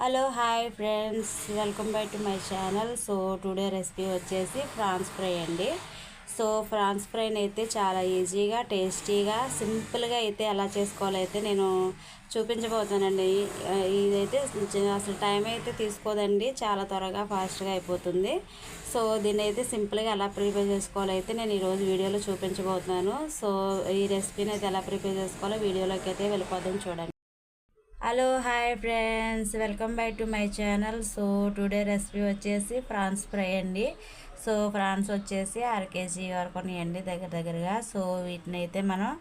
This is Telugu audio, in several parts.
Hello hi friends, welcome back to my channel. So today recipe వచ్చేసి ఫ్రాన్స్ ఫ్రై అండి. సో ఫ్రాన్స్ ఫ్రైని అయితే చాలా ఈజీగా టేస్టీగా సింపుల్గా అయితే ఎలా చేసుకోవాలో అయితే నేను చూపించబోతానండి. ఇదైతే అసలు టైం అయితే తీసుకోదండి, చాలా త్వరగా ఫాస్ట్గా అయిపోతుంది. సో దీన్ని అయితే సింపుల్గా ఎలా ప్రిపేర్ చేసుకోవాలో అయితే నేను ఈరోజు వీడియోలో చూపించబోతున్నాను. సో ఈ రెసిపీని అయితే ఎలా ప్రిపేర్ చేసుకోవాలో వీడియోలోకి అయితే వెళ్ళిపోదాం, చూడండి. Hello hi friends, welcome back to my channel. So today recipe వచ్చేసి ఫ్రాన్స్ ఫ్రై అండి. సో ఫ్రాన్స్ వచ్చేసి 1/2 kg వరకు ఉన్నాయండి దగ్గరగా. సో వీటిని అయితే మనం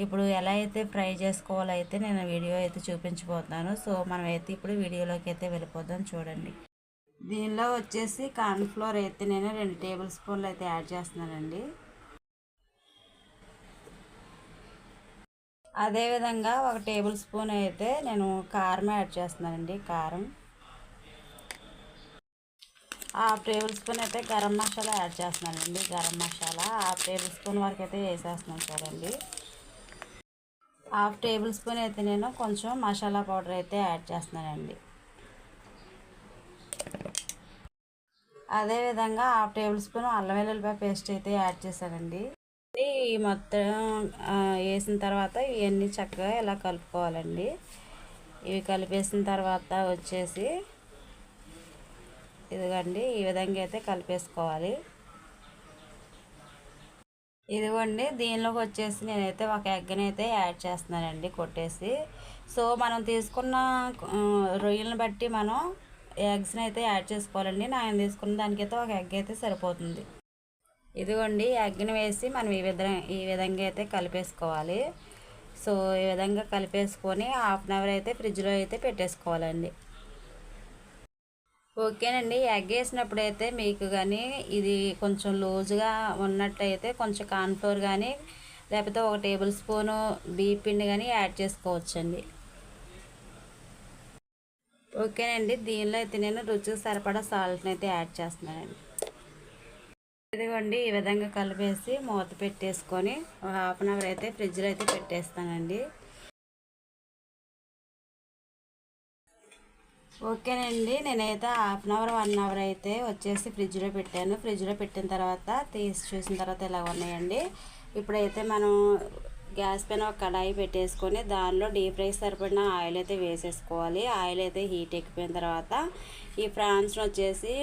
ఇప్పుడు ఎలా అయితే ఫ్రై చేసుకోవాలో అయితే నేను వీడియో అయితే చూపించబోతున్నాను. సో మనం అయితే ఇప్పుడు వీడియోలోకి అయితే వెళ్ళిపోదాం, చూడండి. దీనిలో వచ్చేసి కార్న్ఫ్లోర్ అయితే నేను 2 టేబుల్ స్పూన్లు అయితే యాడ్ చేస్తున్నానండి. అదేవిధంగా 1 టేబుల్ స్పూన్ అయితే నేను కారం యాడ్ చేస్తున్నానండి. కారం 1/2 టేబుల్ స్పూన్ అయితే గరం మసాలా యాడ్ చేస్తున్నానండి. గరం మసాలా 1/2 టేబుల్ స్పూన్ వరకు అయితే వేసేస్తున్నాను, చూడండి. 1/2 టేబుల్ స్పూన్ అయితే నేను కొంచెం మసాలా పౌడర్ అయితే యాడ్ చేస్తున్నానండి. అదేవిధంగా 1/2 టేబుల్ స్పూన్ అల్లం వెల్లుల్లిపాయ పేస్ట్ అయితే యాడ్ చేశానండి. మొత్తం వేసిన తర్వాత ఇవన్నీ చక్కగా ఇలా కలుపుకోవాలండి. ఇవి కలిపేసిన తర్వాత వచ్చేసి ఇదిగోండి, ఈ విధంగా అయితే కలిపేసుకోవాలి. ఇదిగోండి, దీనిలోకి వచ్చేసి నేనైతే ఒక ఎగ్ని అయితే యాడ్ చేస్తున్నానండి, కొట్టేసి. సో మనం తీసుకున్న రొయ్యలను బట్టి మనం ఎగ్స్ని అయితే యాడ్ చేసుకోవాలండి. నేను తీసుకున్న దానికైతే ఒక ఎగ్ అయితే సరిపోతుంది. ఇదిగోండి, ఎగ్ని వేసి మనం ఈ విధంగా అయితే కలిపేసుకోవాలి. సో ఈ విధంగా కలిపేసుకొని 1/2 అవర్ అయితే ఫ్రిడ్జ్లో అయితే పెట్టేసుకోవాలండి. ఓకేనండి, ఎగ్ వేసినప్పుడు అయితే మీకు కానీ ఇది కొంచెం లూజుగా ఉన్నట్టయితే కొంచెం కార్న్ఫ్లోర్ కానీ లేకపోతే 1 టేబుల్ స్పూను బియ్యం పిండి కానీ యాడ్ చేసుకోవచ్చండి. ఓకేనండి, దీనిలో అయితే నేను రుచికి సరిపడా సాల్ట్ని అయితే యాడ్ చేస్తున్నానండి. ఇదిగోండి, ఈ విధంగా కలిపేసి మూత పెట్టేసుకొని 1/2 అవర్ అయితే ఫ్రిడ్జ్లో అయితే పెట్టేస్తానండి. ఓకేనండి, నేనైతే 1/2 అవర్ 1 అవర్ అయితే వచ్చేసి ఫ్రిడ్జ్లో పెట్టాను. ఫ్రిడ్జ్లో పెట్టిన తర్వాత తీసి చూసిన తర్వాత ఇలా ఉన్నాయండి. ఇప్పుడైతే మనం గ్యాస్ పైన ఒక కడాయి పెట్టేసుకొని దానిలో డీప్ ఫ్రై సరిపడిన ఆయిల్ అయితే వేసేసుకోవాలి. ఆయిల్ అయితే హీట్ ఎక్కిపోయిన తర్వాత ఈ ఫ్రాన్స్ని వచ్చేసి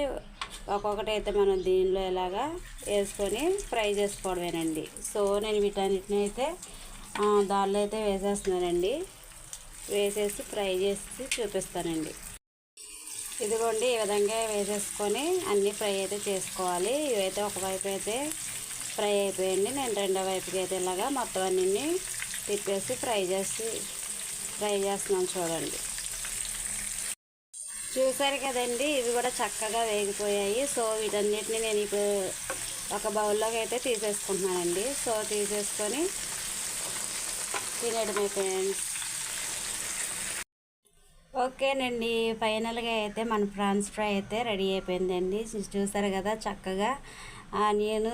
ఒక్కొక్కటి అయితే మనం దీనిలో ఇలాగా వేసుకొని ఫ్రై చేసుకోవడమేనండి. సో నేను వీటన్నిటిని అయితే దానిలో అయితే వేసేస్తున్నానండి. వేసేసి ఫ్రై చేసి చూపిస్తానండి. ఇదిగోండి, ఈ విధంగా వేసేసుకొని అన్నీ ఫ్రై అయితే చేసుకోవాలి. ఇవైతే ఒకవైపు అయితే ఫ్రై అయిపోయింది. నేను రెండో వైపుకి అయితే ఇలాగా మొత్తం అన్నీ తిప్పేసి ఫ్రై చేస్తున్నాను, చూడండి. చూసారు కదండి, ఇవి కూడా చక్కగా వేగిపోయాయి. సో వీటన్నిటిని నేను ఇప్పుడు ఒక బౌల్లోకి అయితే తీసేసుకుంటున్నానండి. సో తీసేసుకొని తినేయడమే ఫ్రెండ్స్. ఓకేనండి, ఫైనల్గా అయితే మన ఫ్రాన్స్ ఫ్రై అయితే రెడీ అయిపోయిందండి. చూసారు కదా, చక్కగా నేను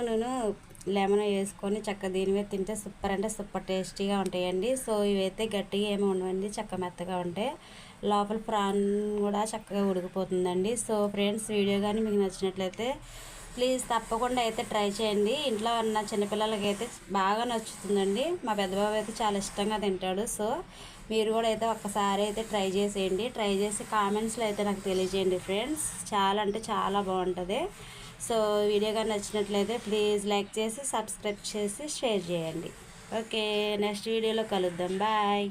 లెమన్ వేసుకొని చక్కగా దీని మీద తింటే సూపర్ అంటే సూపర్ టేస్టీగా ఉంటాయండి. సో ఇవైతే గట్టిగా ఏమి ఉండవండి, చక్క మెత్తగా ఉంటాయి. లోపల ప్రాన్ కూడా చక్కగా ఉడికిపోతుందండి. సో ఫ్రెండ్స్, వీడియో కానీ మీకు నచ్చినట్లయితే ప్లీజ్ తప్పకుండా అయితే ట్రై చేయండి. ఇంట్లో ఉన్న చిన్నపిల్లలకి అయితే బాగా నచ్చుతుందండి. మా పెద్దబాబు అయితే చాలా ఇష్టంగా తింటాడు. సో మీరు కూడా అయితే ఒక్కసారి అయితే ట్రై చేసేయండి. ట్రై చేసి కామెంట్స్లో అయితే నాకు తెలియజేయండి ఫ్రెండ్స్. చాలా అంటే చాలా బాగుంటుంది. సో వీడియో కానీ నచ్చినట్లయితే ప్లీజ్ లైక్ చేసి సబ్స్క్రైబ్ చేసి షేర్ చేయండి. ఓకే, నెక్స్ట్ వీడియోలో కలుద్దాం. బాయ్.